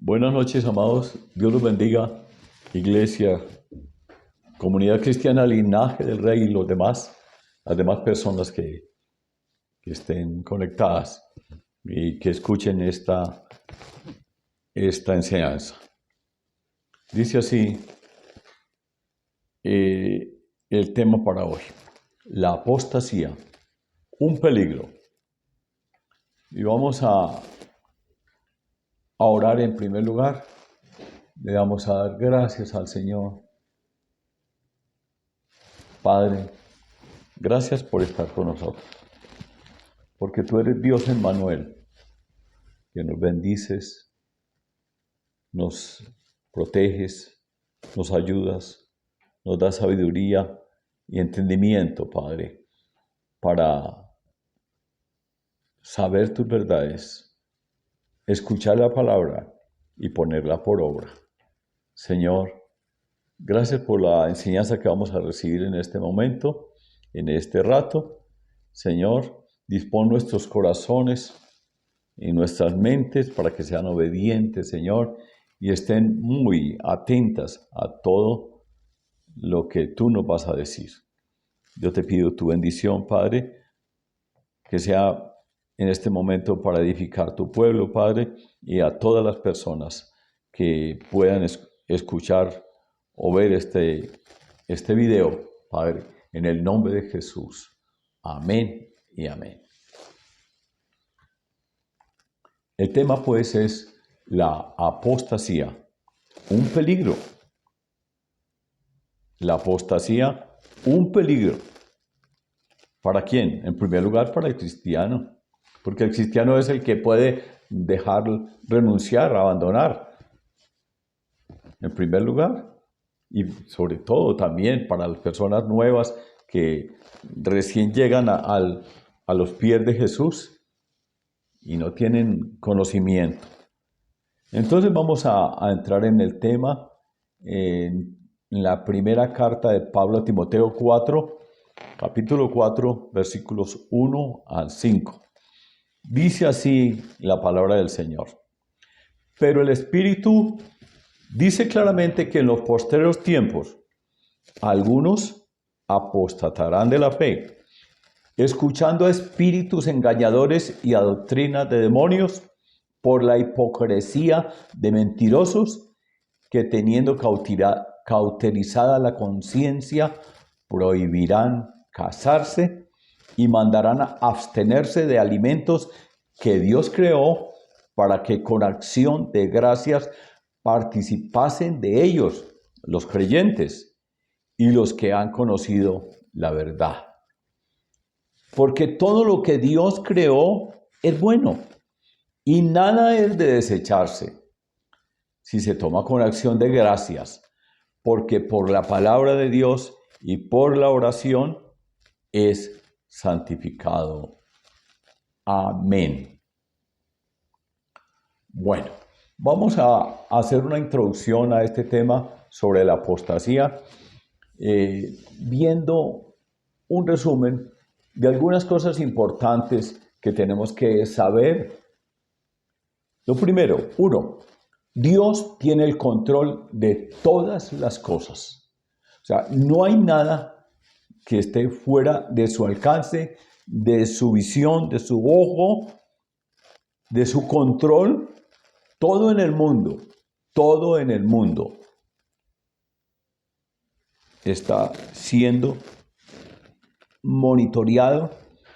Buenas noches, amados. Dios los bendiga. Iglesia, comunidad cristiana, linaje del Rey y las demás personas que estén conectadas y que escuchen esta enseñanza. Dice así el tema para hoy: la apostasía, un peligro. Y vamos a orar en primer lugar. Le vamos a dar gracias al Señor. Padre, gracias por estar con nosotros, porque tú eres Dios Emmanuel, que nos bendices, nos proteges, nos ayudas, nos das sabiduría y entendimiento, Padre, para saber tus verdades, escuchar la palabra y ponerla por obra. Señor, gracias por la enseñanza que vamos a recibir en este momento, en este rato. Señor, dispón nuestros corazones y nuestras mentes para que sean obedientes, Señor, y estén muy atentas a todo lo que tú nos vas a decir. Yo te pido tu bendición, Padre, que sea en este momento para edificar tu pueblo, Padre, y a todas las personas que puedan escuchar o ver este video, Padre, en el nombre de Jesús. Amén y amén. El tema, pues, es la apostasía, un peligro. La apostasía, un peligro. ¿Para quién? En primer lugar, para el cristiano, porque el cristiano es el que puede dejar, renunciar, abandonar. En primer lugar, y sobre todo también para las personas nuevas que recién llegan a los pies de Jesús y no tienen conocimiento. Entonces vamos a entrar en el tema, en la primera carta de Pablo a Timoteo 4, capítulo 4, versículos 1 al 5. Dice así la palabra del Señor: pero el Espíritu dice claramente que en los postreros tiempos algunos apostatarán de la fe, escuchando a espíritus engañadores y a doctrinas de demonios, por la hipocresía de mentirosos que, teniendo cauterizada la conciencia, prohibirán casarse y mandarán a abstenerse de alimentos que Dios creó, para que con acción de gracias participasen de ellos los creyentes y los que han conocido la verdad. Porque todo lo que Dios creó es bueno y nada es de desecharse si se toma con acción de gracias, porque por la palabra de Dios y por la oración es santificado. Amén. Bueno, vamos a hacer una introducción a este tema sobre la apostasía, viendo un resumen de algunas cosas importantes que tenemos que saber. Lo primero, Dios tiene el control de todas las cosas. O sea, no hay nada que esté fuera de su alcance, de su visión, de su ojo, de su control. Todo en el mundo está siendo monitoreado,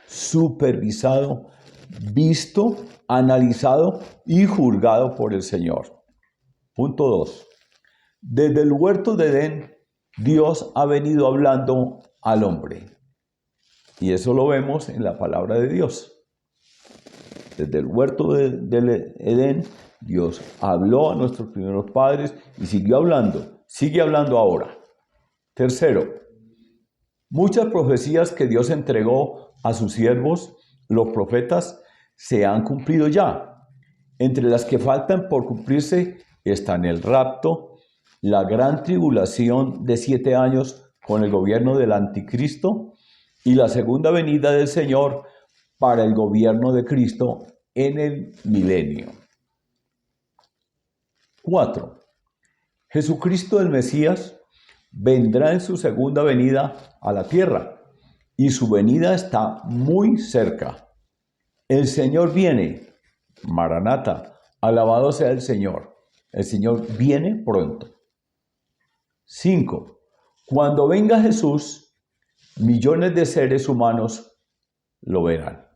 supervisado, visto, analizado y juzgado por el Señor. Punto 2. Desde el huerto de Edén, Dios ha venido hablando al hombre. Y eso lo vemos en la palabra de Dios. Desde el huerto de Edén, Dios habló a nuestros primeros padres y sigue hablando ahora. Tercero, muchas profecías que Dios entregó a sus siervos, los profetas, se han cumplido ya. Entre las que faltan por cumplirse están el rapto, la gran tribulación de 7 años con el gobierno del anticristo y la segunda venida del Señor para el gobierno de Cristo en el milenio. 4. Jesucristo el Mesías vendrá en su segunda venida a la tierra y su venida está muy cerca. El Señor viene, Maranata, alabado sea el Señor. El Señor viene pronto. 5. Cuando venga Jesús, millones de seres humanos lo verán.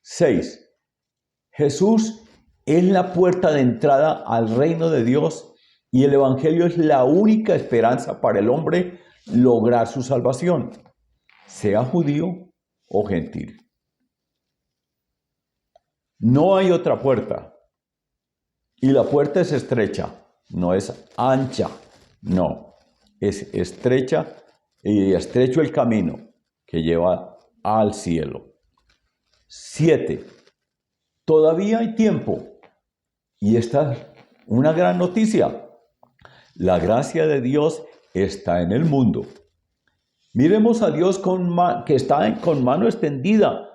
6. Jesús es la puerta de entrada al reino de Dios y el Evangelio es la única esperanza para el hombre lograr su salvación, sea judío o gentil. No hay otra puerta. Y la puerta es estrecha, no es ancha, no, es estrecha y estrecho el camino que lleva al cielo. 7. Todavía hay tiempo. Y esta es una gran noticia. La gracia de Dios está en el mundo. Miremos a Dios que está con mano extendida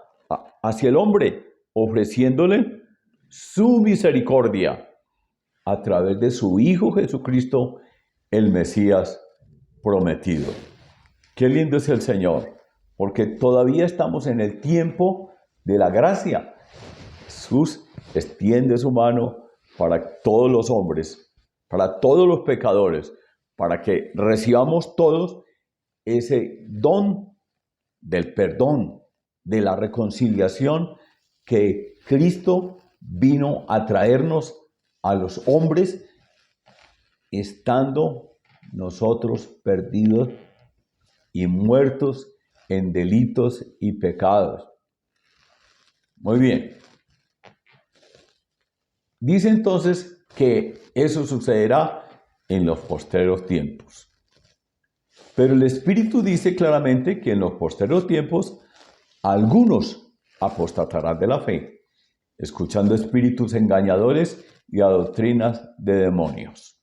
hacia el hombre, ofreciéndole su misericordia a través de su Hijo Jesucristo, el Mesías prometido. Qué lindo es el Señor, porque todavía estamos en el tiempo de la gracia. Jesús extiende su mano para todos los hombres, para todos los pecadores, para que recibamos todos ese don del perdón, de la reconciliación que Cristo vino a traernos a los hombres, estando nosotros perdidos y muertos en delitos y pecados. Muy bien. Dice entonces que eso sucederá en los postreros tiempos. Pero el Espíritu dice claramente que en los postreros tiempos algunos apostatarán de la fe, escuchando espíritus engañadores y a doctrinas de demonios.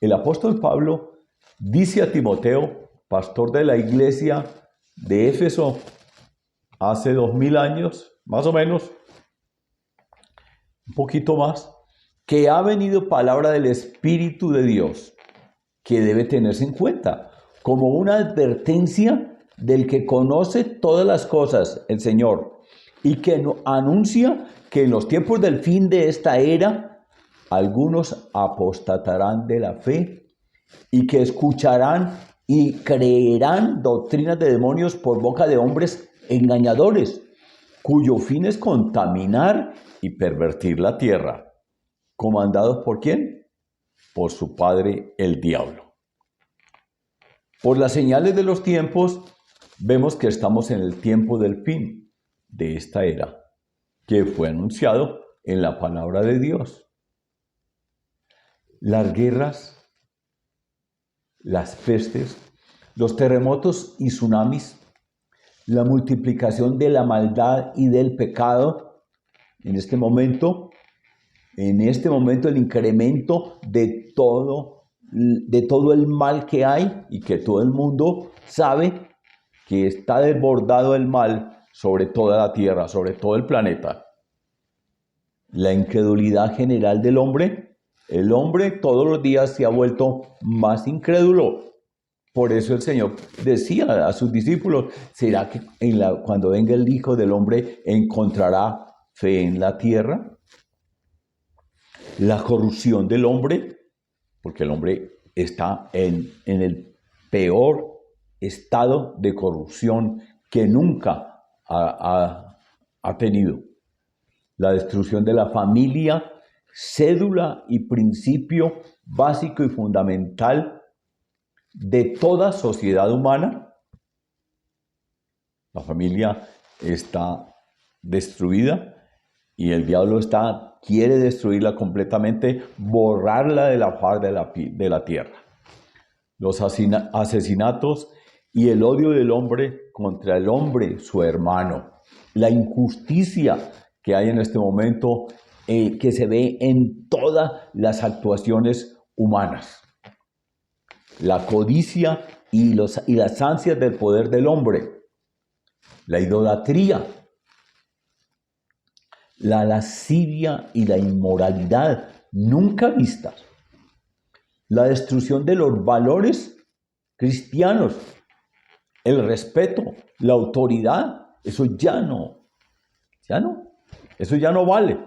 El apóstol Pablo dice a Timoteo, pastor de la iglesia de Éfeso, hace 2000 años, más o menos, un poquito más, que ha venido palabra del Espíritu de Dios, que debe tenerse en cuenta como una advertencia del que conoce todas las cosas, el Señor, y que anuncia que en los tiempos del fin de esta era, algunos apostatarán de la fe y que escucharán y creerán doctrinas de demonios por boca de hombres engañadores, cuyo fin es contaminar y pervertir la tierra. ¿Comandados por quién? Por su padre, el diablo. Por las señales de los tiempos, vemos que estamos en el tiempo del fin de esta era, que fue anunciado en la palabra de Dios. Las guerras, las pestes, los terremotos y tsunamis, la multiplicación de la maldad y del pecado, en este momento el incremento de todo el mal que hay y que todo el mundo sabe que está desbordado el mal sobre toda la tierra, sobre todo el planeta. La incredulidad general del hombre, el hombre todos los días se ha vuelto más incrédulo. Por eso el Señor decía a sus discípulos, ¿será que cuando venga el Hijo del Hombre encontrará fe en la tierra? La corrupción del hombre, porque el hombre está en el peor estado de corrupción que nunca ha tenido. La destrucción de la familia, cédula y principio básico y fundamental de toda sociedad humana. La familia está destruida y el diablo quiere destruirla completamente, borrarla de la faz de la tierra. Los asesinatos y el odio del hombre contra el hombre, su hermano. La injusticia que hay en este momento, que se ve en todas las actuaciones humanas. La codicia y las ansias del poder del hombre. La idolatría. La lascivia y la inmoralidad nunca vistas. La destrucción de los valores cristianos, el respeto, la autoridad, eso ya no, eso ya no vale.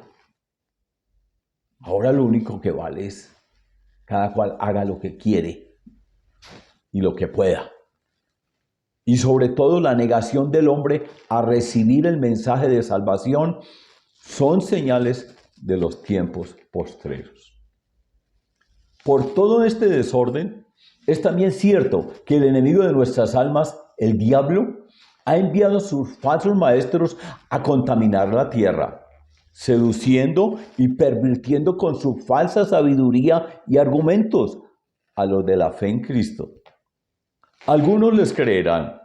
Ahora lo único que vale es cada cual haga lo que quiere y lo que pueda. Y sobre todo la negación del hombre a recibir el mensaje de salvación son señales de los tiempos postreros. Por todo este desorden, es también cierto que el enemigo de nuestras almas, el diablo, ha enviado a sus falsos maestros a contaminar la tierra, seduciendo y pervirtiendo con su falsa sabiduría y argumentos a los de la fe en Cristo. Algunos les creerán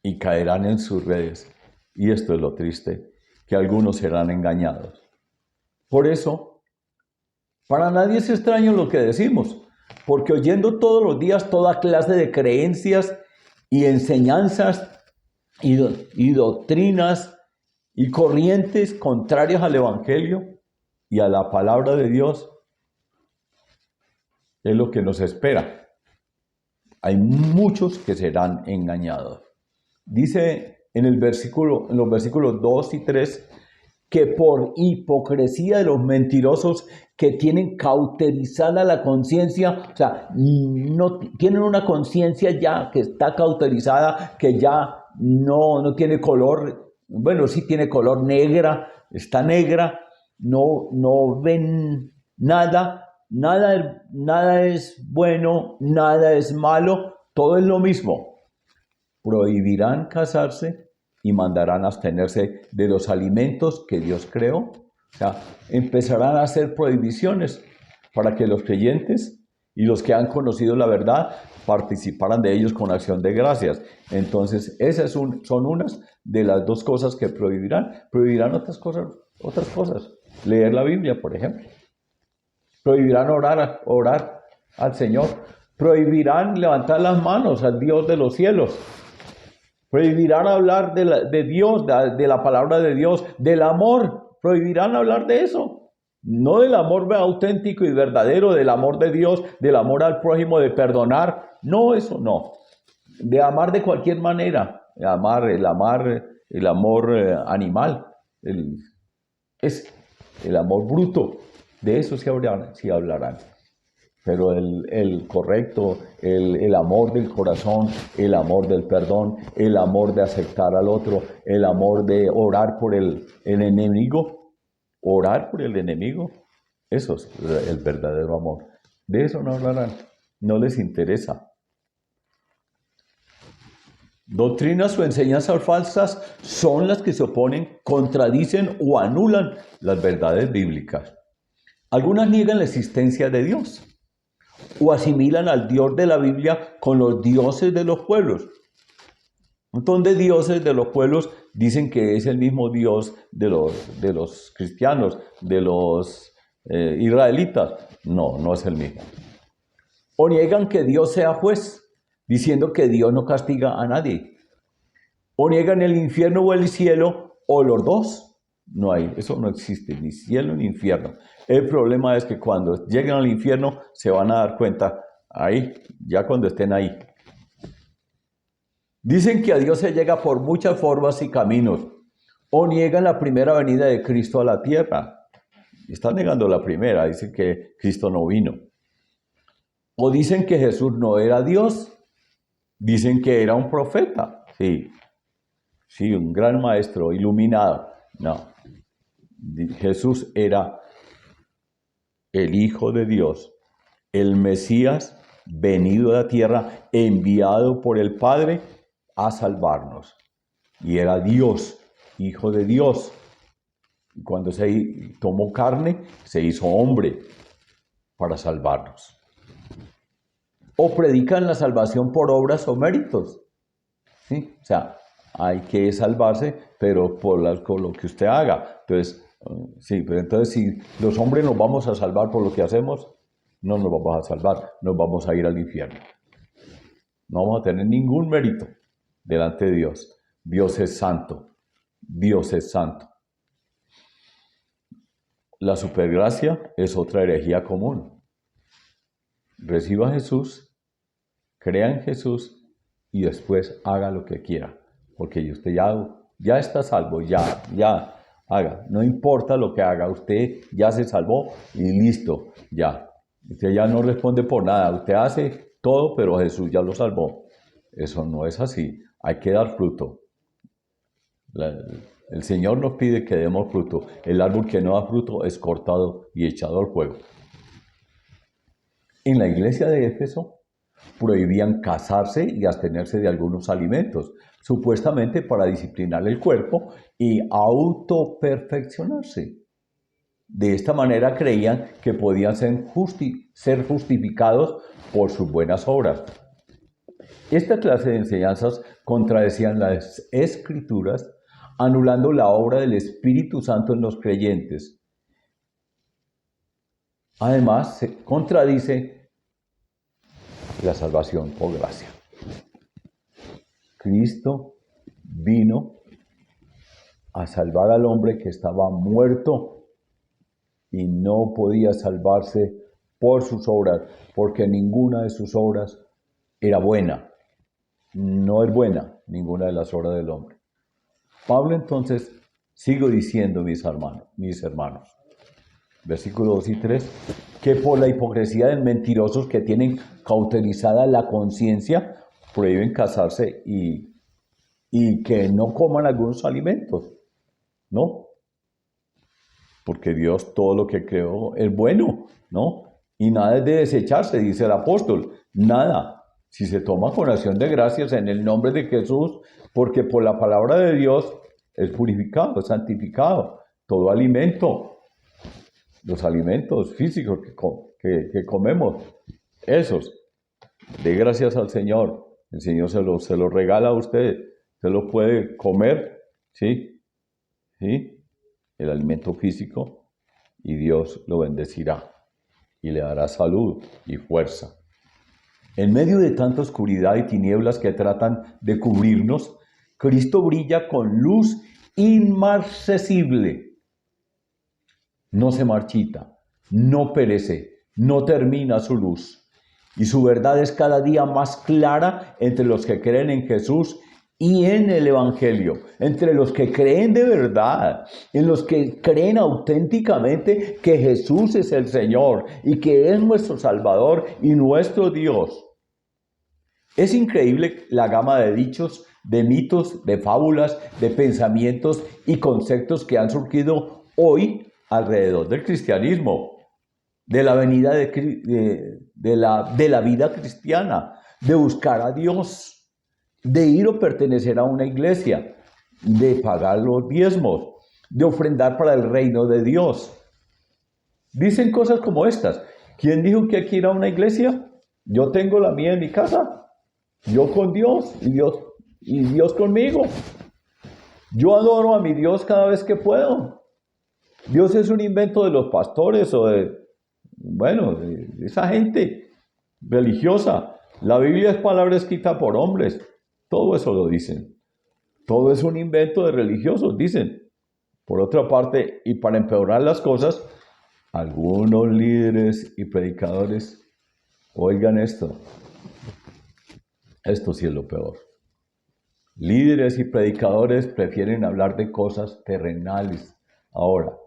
y caerán en sus redes. Y esto es lo triste, que algunos serán engañados. Por eso, para nadie es extraño lo que decimos, porque oyendo todos los días toda clase de creencias y enseñanzas y doctrinas y corrientes contrarias al Evangelio y a la palabra de Dios, es lo que nos espera. Hay muchos que serán engañados. Dice en los versículos 2 y 3, que por hipocresía de los mentirosos que tienen cauterizada la conciencia, o sea, no tienen una conciencia ya que está cauterizada, que ya no tiene color, bueno, sí tiene color negra, está negra, no ven nada es bueno, nada es malo, todo es lo mismo. Prohibirán casarse y mandarán abstenerse de los alimentos que Dios creó. O sea, empezarán a hacer prohibiciones para que los creyentes y los que han conocido la verdad participaran de ellos con acción de gracias. Entonces, esas son unas de las dos cosas que prohibirán. Prohibirán otras cosas. Leer la Biblia, por ejemplo. Prohibirán orar al Señor. Prohibirán levantar las manos al Dios de los cielos. Prohibirán hablar de Dios, de la palabra de Dios, del amor. Prohibirán hablar de eso. No del amor auténtico y verdadero, del amor de Dios, del amor al prójimo, de perdonar. No, eso no. De amar de cualquier manera. El amor animal. Es el amor bruto. De eso sí hablarán. Pero el correcto, el amor del corazón, el amor del perdón, el amor de aceptar al otro, el amor de orar por el enemigo, eso es el verdadero amor. De eso no hablarán, no les interesa. Doctrinas o enseñanzas falsas son las que se oponen, contradicen o anulan las verdades bíblicas. Algunas niegan la existencia de Dios o asimilan al Dios de la Biblia con los dioses de los pueblos. Un montón de dioses de los pueblos dicen que es el mismo Dios de los cristianos, de los israelitas. No es el mismo. O niegan que Dios sea juez, diciendo que Dios no castiga a nadie. O niegan el infierno o el cielo, o los dos. No hay, eso no existe, ni cielo ni infierno. El problema es que cuando lleguen al infierno se van a dar cuenta ahí, ya cuando estén ahí. Dicen que a Dios se llega por muchas formas y caminos, o niegan la primera venida de Cristo a la tierra. Están negando la primera, dicen que Cristo no vino. O dicen que Jesús no era Dios, dicen que era un profeta, sí, un gran maestro iluminado. No, Jesús era el Hijo de Dios, el Mesías venido a la tierra, enviado por el Padre a salvarnos. Y era Dios, Hijo de Dios. Y cuando se tomó carne, se hizo hombre para salvarnos. O predican la salvación por obras o méritos. ¿Sí? O sea, hay que salvarse, pero por lo que usted haga. Entonces, pero entonces si los hombres nos vamos a salvar por lo que hacemos, no nos vamos a salvar, nos vamos a ir al infierno. No vamos a tener ningún mérito delante de Dios. Dios es santo. Dios es santo. La supergracia es otra herejía común. Reciba a Jesús, crea en Jesús y después haga lo que quiera, porque usted ya está salvo, ya haga. No importa lo que haga, usted ya se salvó y listo, ya. Usted ya no responde por nada, usted hace todo, pero Jesús ya lo salvó. Eso no es así, hay que dar fruto. El Señor nos pide que demos fruto. El árbol que no da fruto es cortado y echado al fuego. En la iglesia de Éfeso prohibían casarse y abstenerse de algunos alimentos, supuestamente para disciplinar el cuerpo y autoperfeccionarse. De esta manera creían que podían ser justificados por sus buenas obras. Esta clase de enseñanzas contradecían las Escrituras, anulando la obra del Espíritu Santo en los creyentes. Además, se contradice la salvación por gracia. Cristo vino a salvar al hombre que estaba muerto y no podía salvarse por sus obras, porque ninguna de sus obras era buena. No es buena ninguna de las obras del hombre. Pablo entonces sigue diciendo, mis hermanos, versículos 2 y 3, que por la hipocresía de mentirosos que tienen cauterizada la conciencia, prohíben casarse y que no coman algunos alimentos, ¿no? Porque Dios todo lo que creó es bueno, ¿no? Y nada es de desecharse, dice el apóstol, nada. Si se toma con acción de gracias en el nombre de Jesús, porque por la palabra de Dios es purificado, es santificado. Todo alimento, los alimentos físicos que comemos, esos, dé gracias al Señor. El Señor se lo regala a usted, se lo puede comer, ¿sí? ¿Sí? El alimento físico, y Dios lo bendecirá y le dará salud y fuerza. En medio de tanta oscuridad y tinieblas que tratan de cubrirnos, Cristo brilla con luz inmarcesible. No se marchita, no perece, no termina su luz. Y su verdad es cada día más clara entre los que creen en Jesús y en el Evangelio, entre los que creen de verdad, en los que creen auténticamente que Jesús es el Señor y que es nuestro Salvador y nuestro Dios. Es increíble la gama de dichos, de mitos, de fábulas, de pensamientos y conceptos que han surgido hoy alrededor del cristianismo, de la venida de la vida cristiana, de buscar a Dios, de ir o pertenecer a una iglesia, de pagar los diezmos, de ofrendar para el reino de Dios. Dicen cosas como estas. ¿Quién dijo que hay que ir a una iglesia? Yo tengo la mía en mi casa. Yo con Dios y Dios conmigo. Yo adoro a mi Dios cada vez que puedo. Dios es un invento de los pastores o de esa gente religiosa. La Biblia es palabra escrita por hombres. Todo eso lo dicen. Todo es un invento de religiosos, dicen. Por otra parte, y para empeorar las cosas, algunos líderes y predicadores, oigan esto. Esto sí es lo peor. Líderes y predicadores prefieren hablar de cosas terrenales. Ahora,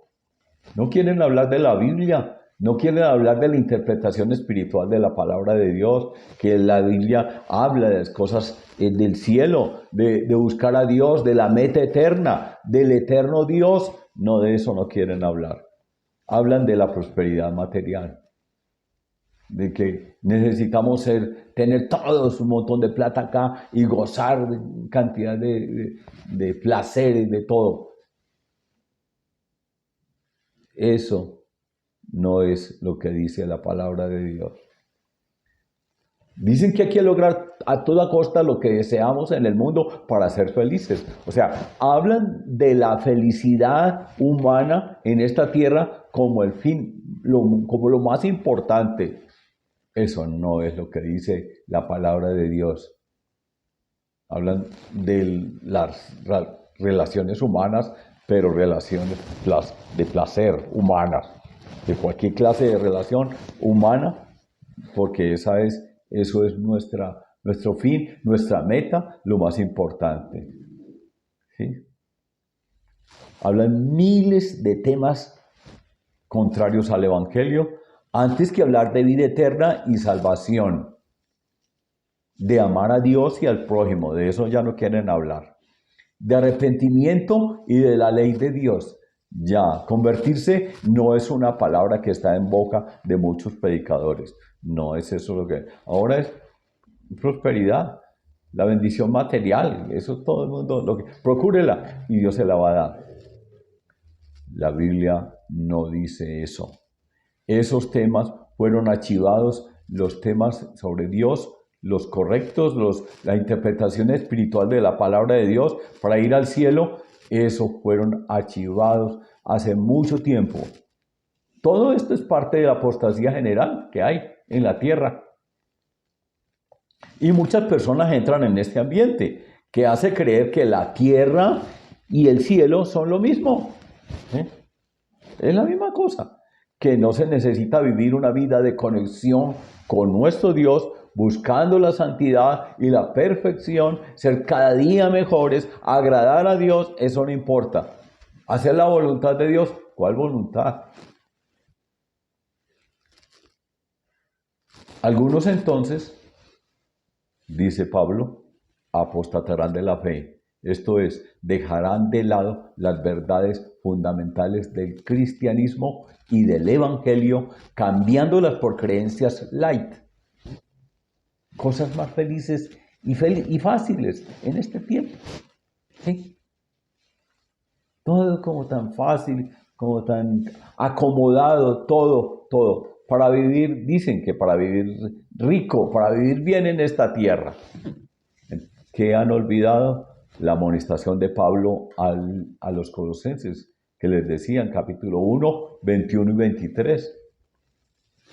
no quieren hablar de la Biblia, no quieren hablar de la interpretación espiritual de la palabra de Dios, que la Biblia habla de las cosas del cielo, de buscar a Dios, de la meta eterna, del eterno Dios. No, de eso no quieren hablar. Hablan de la prosperidad material, de que necesitamos tener todos un montón de plata acá y gozar de cantidad de placeres, de todo. Eso no es lo que dice la palabra de Dios. Dicen que hay que lograr a toda costa lo que deseamos en el mundo para ser felices. O sea, hablan de la felicidad humana en esta tierra como el fin, como lo más importante. Eso no es lo que dice la palabra de Dios. Hablan de las relaciones humanas pero relaciones de placer humanas, de cualquier clase de relación humana, porque eso es nuestro fin, nuestra meta, lo más importante. ¿Sí? Hablan miles de temas contrarios al Evangelio, antes que hablar de vida eterna y salvación, de amar a Dios y al prójimo, de eso ya no quieren hablar. De arrepentimiento y de la ley de Dios. Ya, convertirse no es una palabra que está en boca de muchos predicadores. No es eso lo que... Ahora es prosperidad, la bendición material. Eso todo el mundo... procúrela y Dios se la va a dar. La Biblia no dice eso. Esos temas fueron archivados, los temas sobre Dios, los correctos, la interpretación espiritual de la palabra de Dios para ir al cielo, esos fueron archivados hace mucho tiempo. Todo esto es parte de la apostasía general que hay en la tierra. Y muchas personas entran en este ambiente que hace creer que la tierra y el cielo son lo mismo. Es la misma cosa, que no se necesita vivir una vida de conexión con nuestro Dios, buscando la santidad y la perfección, ser cada día mejores, agradar a Dios, eso no importa. Hacer la voluntad de Dios, ¿cuál voluntad? Algunos entonces, dice Pablo, apostatarán de la fe. Esto es, dejarán de lado las verdades fundamentales del cristianismo y del evangelio, cambiándolas por creencias light. Cosas más felices y fáciles en este tiempo. ¿Sí? Todo como tan fácil, como tan acomodado, todo. Para vivir, dicen que para vivir rico, para vivir bien en esta tierra. ¿Qué han olvidado? La amonestación de Pablo a los colosenses, que les decía en capítulo 1, 21 y 23.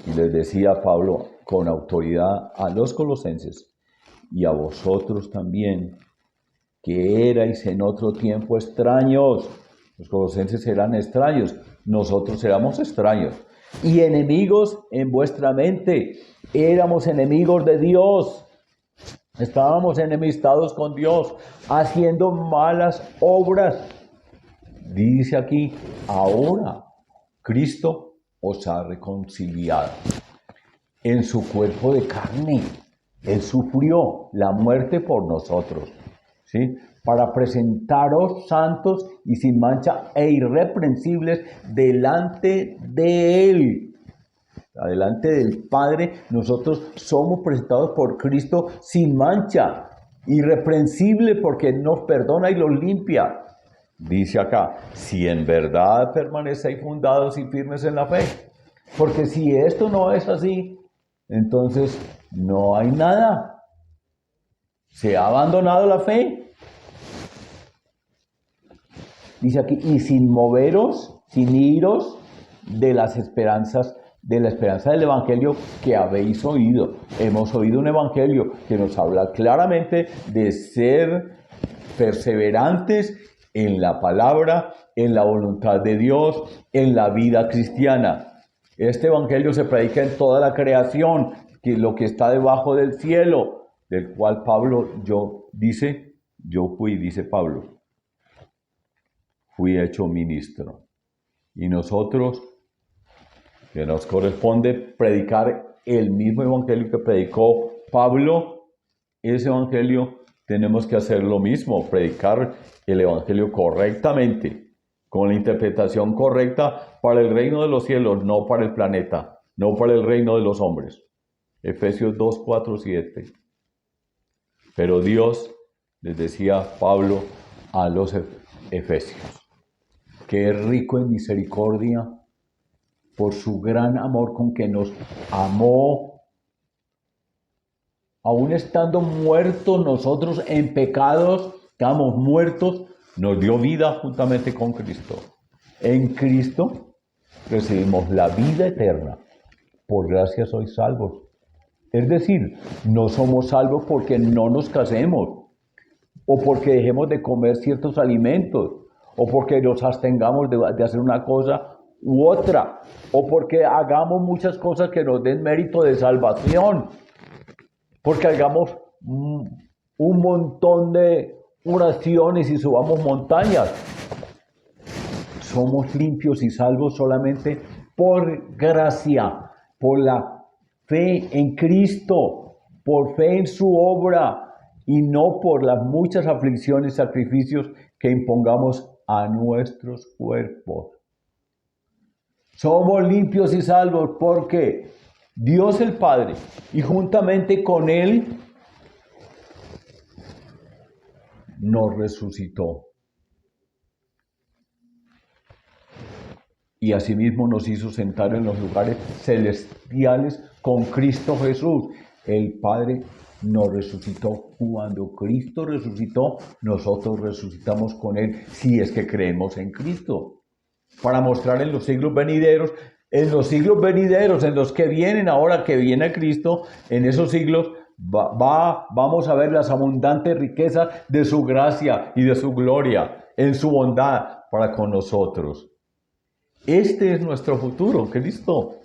Y les decía Pablo con autoridad a los colosenses y a vosotros también, que erais en otro tiempo extraños. Los colosenses eran extraños, nosotros éramos extraños. Y enemigos en vuestra mente, éramos enemigos de Dios. Estábamos enemistados con Dios, haciendo malas obras. Dice aquí, ahora Cristo os ha reconciliado en su cuerpo de carne. Él sufrió la muerte por nosotros, ¿sí? Para presentaros santos y sin mancha e irreprensibles delante de Él. Delante del Padre, nosotros somos presentados por Cristo sin mancha, irreprensible porque nos perdona y los limpia. Dice acá, si en verdad permanecéis fundados y firmes en la fe. Porque si esto no es así, entonces no hay nada. Se ha abandonado la fe. Dice aquí, y sin moveros, sin iros de las esperanzas, de la esperanza del evangelio que habéis oído. Hemos oído un evangelio que nos habla claramente de ser perseverantes en la palabra, en la voluntad de Dios, en la vida cristiana. Este evangelio se predica en toda la creación, que lo que está debajo del cielo, del cual dice Pablo, fui hecho ministro. Y nosotros, que nos corresponde predicar el mismo evangelio que predicó Pablo, ese evangelio tenemos que hacer lo mismo, predicar el evangelio correctamente, con la interpretación correcta para el reino de los cielos, no para el planeta, no para el reino de los hombres. Efesios 2, 4, 7. Pero Dios, les decía Pablo a los efesios, que es rico en misericordia por su gran amor con que nos amó, aún estando muertos nosotros en pecados, estábamos muertos, nos dio vida juntamente con Cristo. En Cristo recibimos la vida eterna. Por gracia sois salvos. Es decir, no somos salvos porque no nos casemos, o porque dejemos de comer ciertos alimentos, o porque nos abstengamos de hacer una cosa u otra, o porque hagamos muchas cosas que nos den mérito de salvación, porque hagamos un montón de oraciones y subamos montañas. Somos limpios y salvos solamente por gracia, por la fe en Cristo, por fe en su obra, y no por las muchas aflicciones y sacrificios que impongamos a nuestros cuerpos. Somos limpios y salvos porque Dios el Padre, y juntamente con Él, nos resucitó. Y asimismo nos hizo sentar en los lugares celestiales con Cristo Jesús. El Padre nos resucitó. Cuando Cristo resucitó, nosotros resucitamos con Él, si es que creemos en Cristo. Para mostrar en los siglos venideros, en los que vienen ahora que viene Cristo, en esos siglos vamos a ver las abundantes riquezas de su gracia y de su gloria, en su bondad para con nosotros. Este es nuestro futuro, Cristo.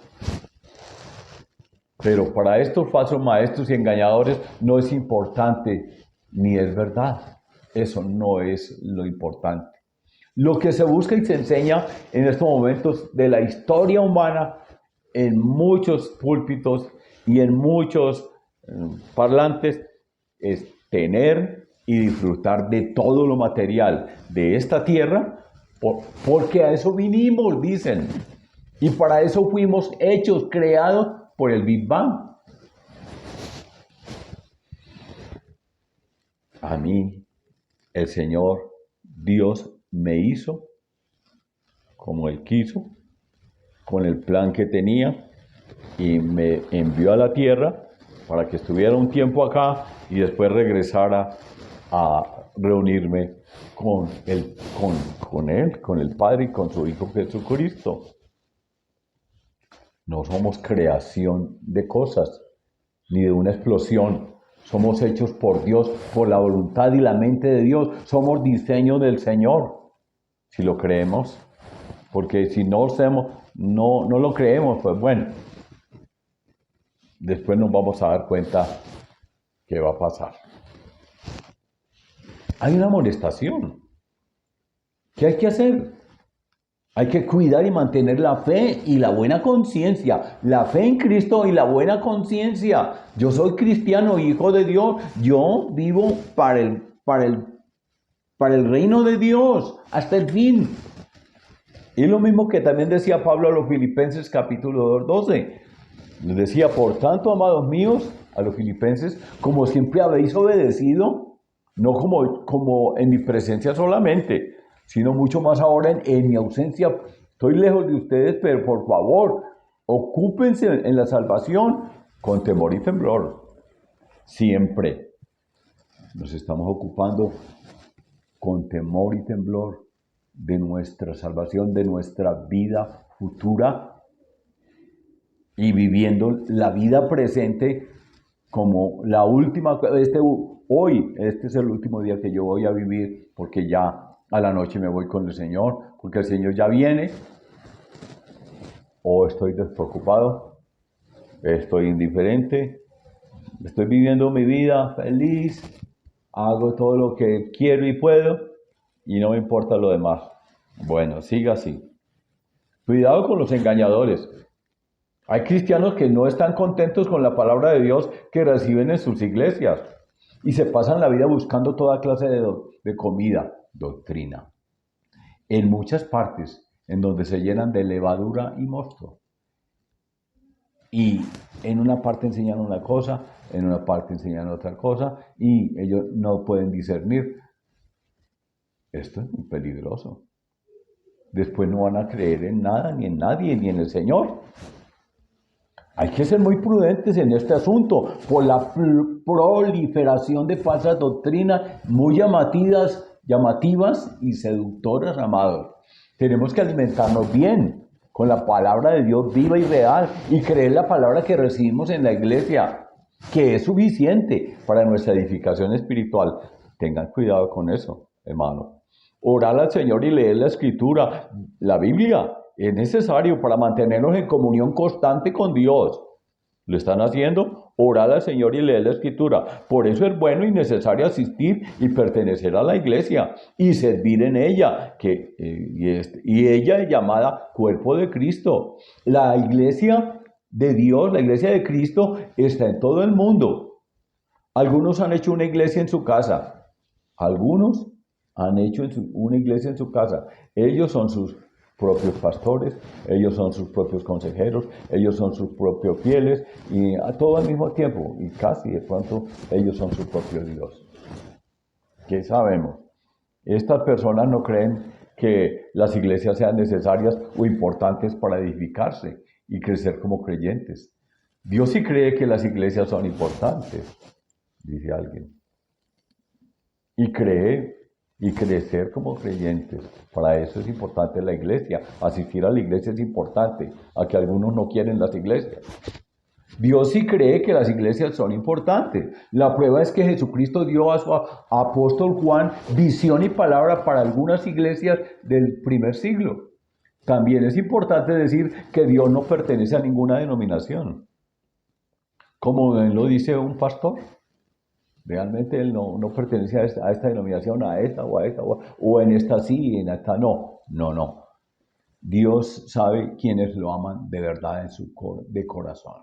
Pero para estos falsos maestros y engañadores no es importante ni es verdad. Eso no es lo importante. Lo que se busca y se enseña en estos momentos de la historia humana en muchos púlpitos y en muchos parlantes es tener y disfrutar de todo lo material de esta tierra, porque a eso vinimos, dicen. Y para eso fuimos hechos, creados por el Big Bang. A mí, el Señor, Dios, me hizo como Él quiso, con el plan que tenía, y me envió a la tierra para que estuviera un tiempo acá y después regresara a reunirme con Él, con el Padre y con su Hijo Jesucristo. No somos creación de cosas, ni de una explosión. Somos hechos por Dios, por la voluntad y la mente de Dios. Somos diseño del Señor, si lo creemos. Porque si no lo creemos, pues bueno, después nos vamos a dar cuenta qué va a pasar. Hay una amonestación. ¿Qué hay que hacer? Hay que cuidar y mantener la fe y la buena conciencia. La fe en Cristo y la buena conciencia. Yo soy cristiano, hijo de Dios. Yo vivo para el reino de Dios hasta el fin. Y lo mismo que también decía Pablo a los Filipenses capítulo 12. Les decía, por tanto, amados míos, a los filipenses, como siempre habéis obedecido, no como en mi presencia solamente, sino mucho más ahora en mi ausencia. Estoy lejos de ustedes, pero por favor, ocúpense en la salvación con temor y temblor. Siempre nos estamos ocupando con temor y temblor de nuestra salvación, de nuestra vida futura, y viviendo la vida presente como la última. Este es el último día que yo voy a vivir, porque ya a la noche me voy con el Señor, porque el Señor ya viene. O estoy despreocupado, estoy indiferente, estoy viviendo mi vida feliz, hago todo lo que quiero y puedo, y no me importa lo demás. Bueno, siga así. Cuidado con los engañadores. Hay cristianos que no están contentos con la palabra de Dios que reciben en sus iglesias y se pasan la vida buscando toda clase de comida, doctrina, en muchas partes en donde se llenan de levadura y mosto. Y en una parte enseñan una cosa, en una parte enseñan otra cosa, y ellos no pueden discernir. Esto es muy peligroso. Después no van a creer en nada, ni en nadie, ni en el Señor. Hay que ser muy prudentes en este asunto por la proliferación de falsas doctrinas muy llamativas y seductoras, amados. Tenemos que alimentarnos bien con la palabra de Dios viva y real y creer la palabra que recibimos en la iglesia, que es suficiente para nuestra edificación espiritual. Tengan cuidado con eso, hermano. Orar al Señor y leer la Escritura, la Biblia, es necesario para mantenernos en comunión constante con Dios. ¿Lo están haciendo? Orar al Señor y leer la Escritura. Por eso es bueno y necesario asistir y pertenecer a la iglesia y servir en ella, y ella es llamada cuerpo de Cristo. La iglesia de Dios, la iglesia de Cristo, está en todo el mundo. Algunos han hecho una iglesia en su casa. Algunos han hecho una iglesia en su casa. Ellos son sus propios pastores, ellos son sus propios consejeros, ellos son sus propios fieles, y a todo al mismo tiempo, y casi de pronto ellos son su propio Dios. ¿Qué sabemos? Estas personas no creen que las iglesias sean necesarias o importantes para edificarse y crecer como creyentes. Dios sí cree que las iglesias son importantes, dice alguien. Y cree y crecer como creyentes. Para eso es importante la iglesia. Asistir a la iglesia es importante, a que algunos no quieren las iglesias. Dios sí cree que las iglesias son importantes. La prueba es que Jesucristo dio a su apóstol Juan visión y palabra para algunas iglesias del primer siglo. También es importante decir que Dios no pertenece a ninguna denominación. Como bien lo dice un pastor. Realmente él no pertenece a esta denominación, a esta o a esta, o en esta sí y en esta no. No. Dios sabe quiénes lo aman de verdad de corazón.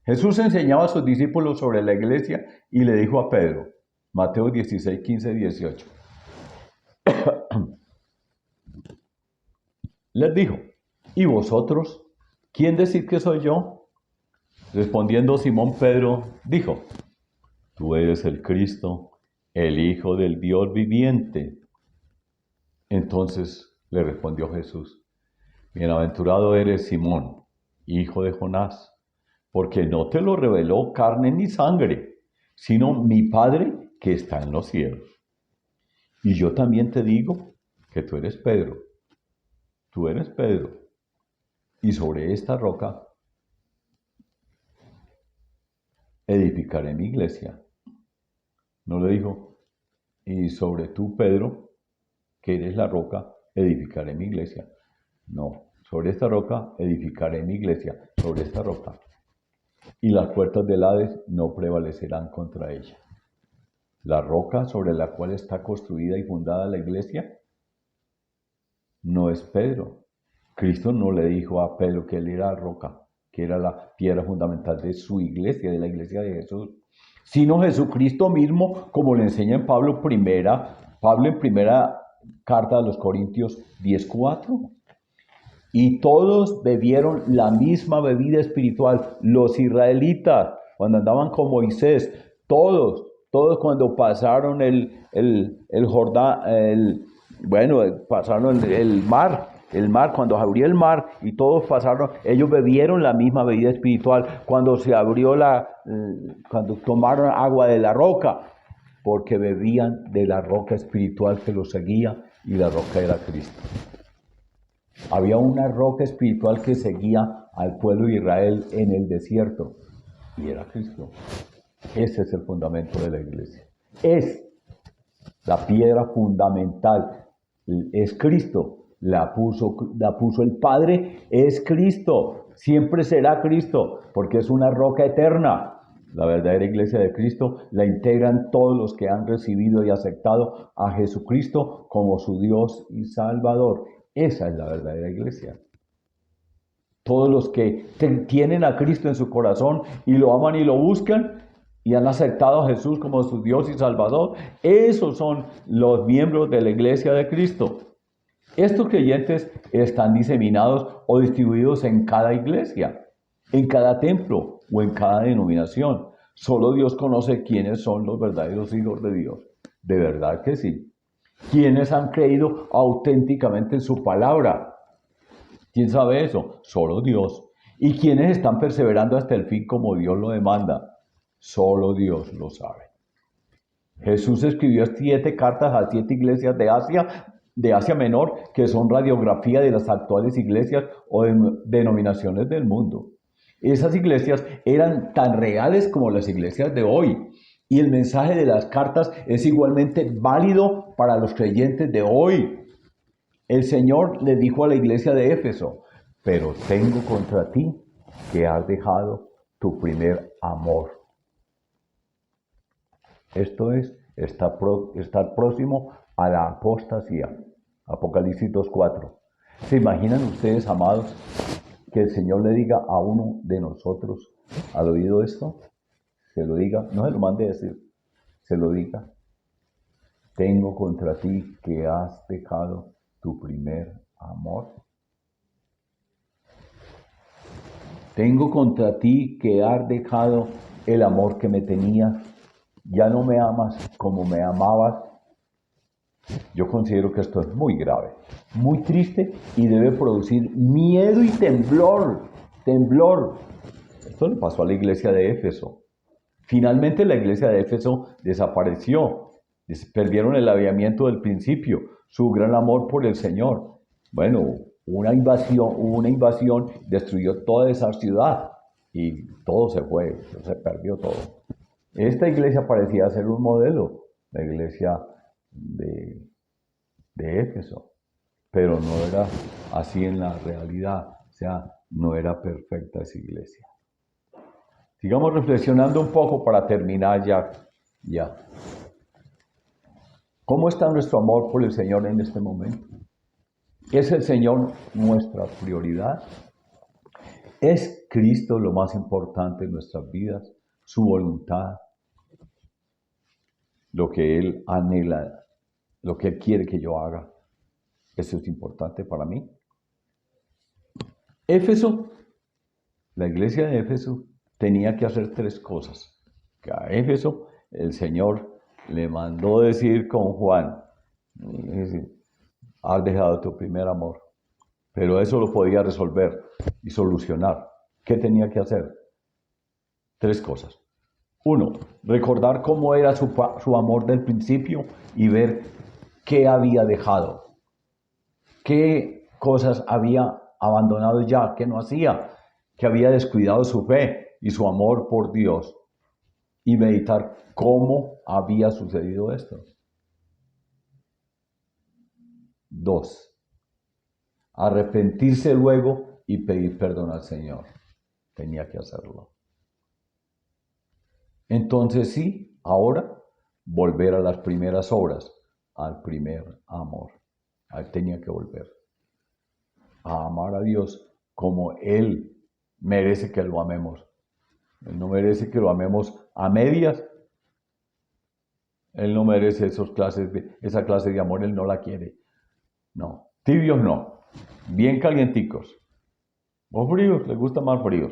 Jesús enseñaba a sus discípulos sobre la iglesia y le dijo a Pedro, Mateo 16, 15, 18. Les dijo, ¿y vosotros? ¿Quién decís que soy yo? Respondiendo Simón Pedro, dijo, tú eres el Cristo, el Hijo del Dios viviente. Entonces le respondió Jesús, bienaventurado eres Simón, hijo de Jonás, porque no te lo reveló carne ni sangre, sino mi Padre que está en los cielos. Y yo también te digo que tú eres Pedro, y sobre esta roca edificaré mi iglesia. No le dijo, y sobre tú, Pedro, que eres la roca, edificaré mi iglesia. No, sobre esta roca edificaré mi iglesia, sobre esta roca. Y las puertas del Hades no prevalecerán contra ella. La roca sobre la cual está construida y fundada la iglesia no es Pedro. Cristo no le dijo a Pedro que él era la roca, que era la piedra fundamental de su iglesia, de la iglesia de Jesús, sino Jesucristo mismo, como le enseña en Pablo en primera carta a los Corintios 10:4. Y todos bebieron la misma bebida espiritual, los israelitas, cuando andaban con Moisés, todos cuando pasaron el Jordán, pasaron el mar, cuando se abrió el mar y todos pasaron, ellos bebieron la misma bebida espiritual cuando se abrió cuando tomaron agua de la roca, porque bebían de la roca espiritual que los seguía, y la roca era Cristo. Había una roca espiritual que seguía al pueblo de Israel en el desierto, y era Cristo. Ese es el fundamento de la iglesia. Es la piedra fundamental. Es Cristo. La puso el Padre. Es Cristo. Siempre será Cristo, porque es una roca eterna. La verdadera iglesia de Cristo la integran todos los que han recibido y aceptado a Jesucristo como su Dios y Salvador. Esa es la verdadera iglesia. Todos los que tienen a Cristo en su corazón y lo aman y lo buscan y han aceptado a Jesús como su Dios y Salvador, esos son los miembros de la iglesia de Cristo. Estos creyentes están diseminados o distribuidos en cada iglesia, en cada templo o en cada denominación. Solo Dios conoce quiénes son los verdaderos hijos de Dios. De verdad que sí. ¿Quiénes han creído auténticamente en su palabra? ¿Quién sabe eso? Solo Dios. ¿Y quiénes están perseverando hasta el fin como Dios lo demanda? Solo Dios lo sabe. Jesús escribió 7 cartas a 7 iglesias de Asia Menor, que son radiografía de las actuales iglesias o denominaciones del mundo. Esas iglesias eran tan reales como las iglesias de hoy. Y el mensaje de las cartas es igualmente válido para los creyentes de hoy. El Señor le dijo a la iglesia de Éfeso, pero tengo contra ti que has dejado tu primer amor. Esto es estar próximo a la apostasía. Apocalipsis 2:4. ¿Se imaginan ustedes, amados, que el Señor le diga a uno de nosotros al oído esto? Se lo diga, no se lo mande a decir, se lo diga. Tengo contra ti que has dejado tu primer amor. Tengo contra ti que has dejado el amor que me tenías. Ya no me amas como me amabas. Yo considero que esto es muy grave, muy triste y debe producir miedo y temblor. Esto le pasó a la iglesia de Éfeso. Finalmente la iglesia de Éfeso desapareció. Perdieron el aviamiento del principio, su gran amor por el Señor. Bueno, hubo una invasión, destruyó toda esa ciudad y todo se fue, se perdió todo. Esta iglesia parecía ser un modelo, la iglesia de Éfeso, pero no era así en la realidad, o sea, no era perfecta esa iglesia. Sigamos reflexionando un poco para terminar ya. ¿Cómo está nuestro amor por el Señor en este momento? ¿Es el Señor nuestra prioridad? ¿Es Cristo lo más importante en nuestras vidas? ¿Su voluntad? Lo que Él anhela, lo que Él quiere que yo haga. ¿Eso es importante para mí? Éfeso, la iglesia de Éfeso, tenía que hacer tres cosas. Que a Éfeso el Señor le mandó decir con Juan, has dejado tu primer amor. Pero eso lo podía resolver y solucionar. ¿Qué tenía que hacer? Tres cosas. Uno, recordar cómo era su amor del principio y ver qué había dejado. ¿Qué cosas había abandonado ya? ¿Qué no hacía? Que había descuidado su fe y su amor por Dios. Y meditar cómo había sucedido esto. 2. Arrepentirse luego y pedir perdón al Señor. Tenía que hacerlo. Entonces sí, ahora volver a las primeras obras, al primer amor. Él tenía que volver a amar a Dios como Él merece que lo amemos. Él no merece que lo amemos a medias. Él no merece esa clase de amor, Él no la quiere. No, tibios no, bien calienticos. O fríos, les gusta más fríos.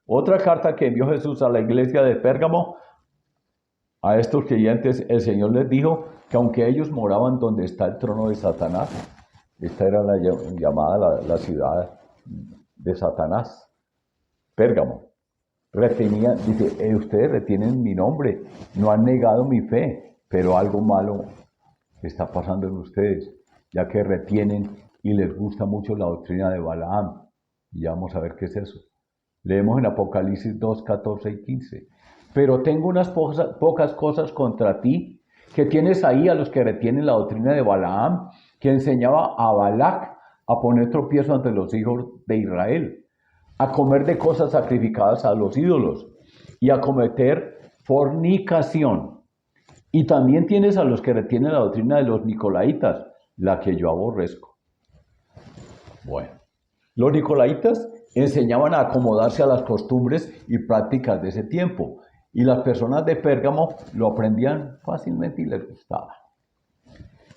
Otra carta que envió Jesús a la iglesia de Pérgamo, a estos creyentes, el Señor les dijo que aunque ellos moraban donde está el trono de Satanás, esta era la llamada la ciudad de Satanás, Pérgamo, dice, ustedes retienen mi nombre, no han negado mi fe, pero algo malo está pasando en ustedes, ya que retienen y les gusta mucho la doctrina de Balaam. Y ya vamos a ver qué es eso. Leemos en Apocalipsis 2, 14 y 15. Pero tengo unas pocas cosas contra ti, que tienes ahí a los que retienen la doctrina de Balaam, que enseñaba a Balac a poner tropiezo ante los hijos de Israel, a comer de cosas sacrificadas a los ídolos y a cometer fornicación. Y también tienes a los que retienen la doctrina de los nicolaitas, la que yo aborrezco. Bueno, los nicolaitas enseñaban a acomodarse a las costumbres y prácticas de ese tiempo, y las personas de Pérgamo lo aprendían fácilmente y les gustaba.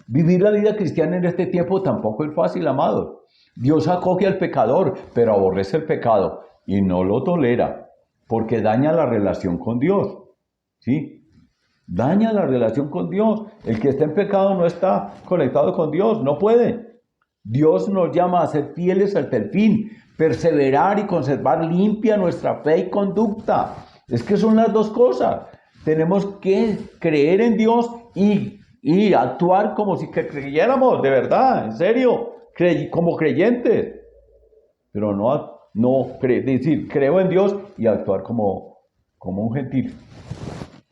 Vivir la vida cristiana en este tiempo tampoco es fácil, amados. Dios acoge al pecador, pero aborrece el pecado y no lo tolera, porque daña la relación con Dios. ¿Sí? Daña la relación con Dios. El que está en pecado no está conectado con Dios, no puede. Dios nos llama a ser fieles hasta el fin, perseverar y conservar limpia nuestra fe y conducta. Es que son las dos cosas. Tenemos que creer en Dios y actuar como si creyéramos, de verdad, en serio, como creyentes. Pero no decir, creo en Dios y actuar como un gentil.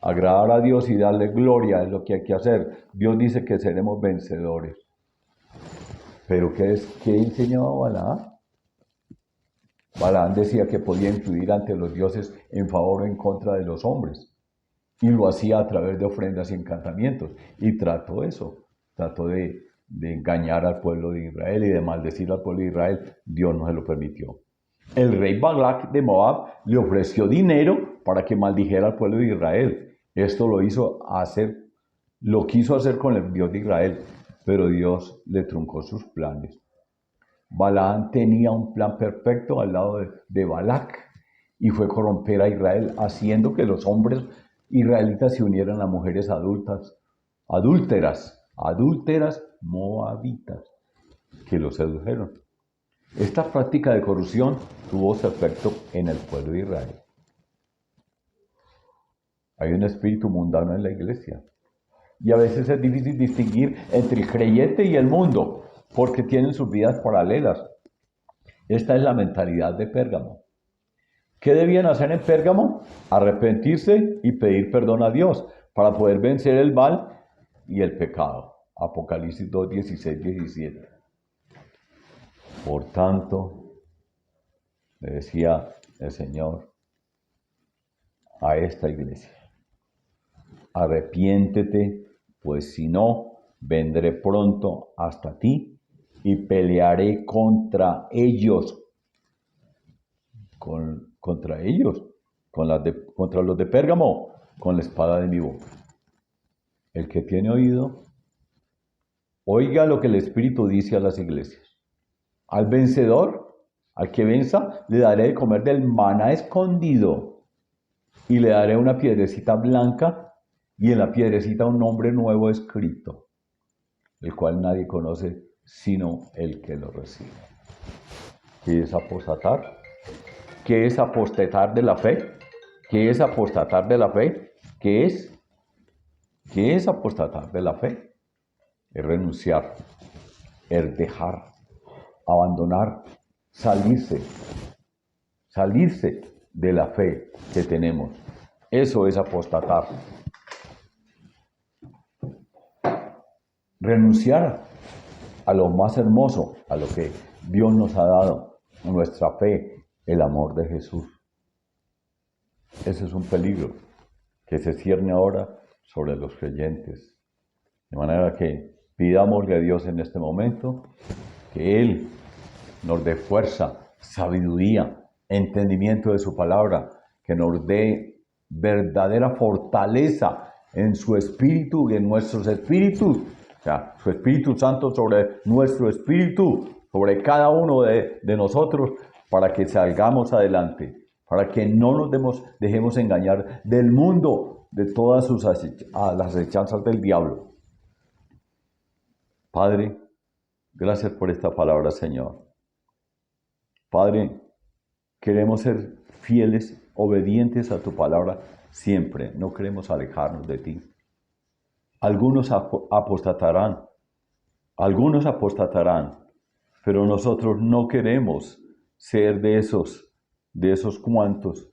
Agradar a Dios y darle gloria es lo que hay que hacer. Dios dice que seremos vencedores. ¿Pero qué enseñaba Balaam? Balaam decía que podía influir ante los dioses en favor o en contra de los hombres. Y lo hacía a través de ofrendas y encantamientos. Y trató eso. Trató de engañar al pueblo de Israel y de maldecir al pueblo de Israel. Dios no se lo permitió. El rey Balac de Moab le ofreció dinero para que maldijera al pueblo de Israel. Esto lo quiso hacer con el Dios de Israel, pero Dios le truncó sus planes. Balaam tenía un plan perfecto al lado de Balac y fue corromper a Israel, haciendo que los hombres israelitas se unieran a mujeres adúlteras moabitas, que los sedujeron. Esta práctica de corrupción tuvo su efecto en el pueblo de Israel. Hay un espíritu mundano en la iglesia. Y a veces es difícil distinguir entre el creyente y el mundo, porque tienen sus vidas paralelas. Esta es la mentalidad de Pérgamo. ¿Qué debían hacer en Pérgamo? Arrepentirse y pedir perdón a Dios para poder vencer el mal y el pecado. Apocalipsis 2, 16, 17. Por tanto, le decía el Señor a esta iglesia: arrepiéntete, pues si no, vendré pronto hasta ti y pelearé contra ellos. Contra los de Pérgamo, con la espada de mi boca. El que tiene oído, oiga lo que el Espíritu dice a las iglesias. Al vencedor, al que venza, le daré de comer del maná escondido y le daré una piedrecita blanca y en la piedrecita un nombre nuevo escrito, el cual nadie conoce sino el que lo recibe. ¿Qué es apostatar? ¿Qué es apostatar de la fe? ¿Qué es apostatar de la fe? ¿Qué es apostatar de la fe? Es renunciar, es dejar, abandonar, salirse de la fe que tenemos. Eso es apostatar. Renunciar a lo más hermoso, a lo que Dios nos ha dado, nuestra fe, el amor de Jesús. Ese es un peligro que se cierne ahora sobre los creyentes. De manera que pidámosle a Dios en este momento que Él nos dé fuerza, sabiduría, entendimiento de su palabra, que nos dé verdadera fortaleza en su espíritu y en nuestros espíritus. O sea, su Espíritu Santo sobre nuestro espíritu, sobre cada uno de nosotros, para que salgamos adelante, para que no nos dejemos engañar del mundo, de todas las acechanzas del diablo. Padre, gracias por esta palabra, Señor. Padre, queremos ser fieles, obedientes a tu palabra siempre. No queremos alejarnos de ti. Algunos apostatarán, pero nosotros no queremos ser de esos cuantos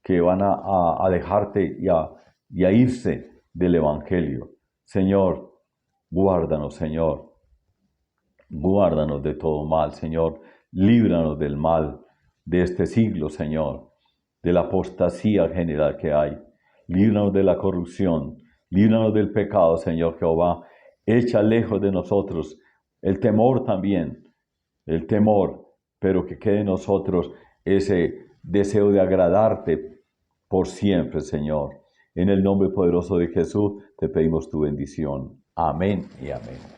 que van a dejarte y a irse del Evangelio. Señor, guárdanos, Señor. Guárdanos de todo mal, Señor. Líbranos del mal de este siglo, Señor, de la apostasía general que hay. Líbranos de la corrupción. Líbranos del pecado, Señor Jehová. Echa lejos de nosotros el temor también, pero que quede en nosotros ese deseo de agradarte por siempre, Señor. En el nombre poderoso de Jesús te pedimos tu bendición. Amén y amén.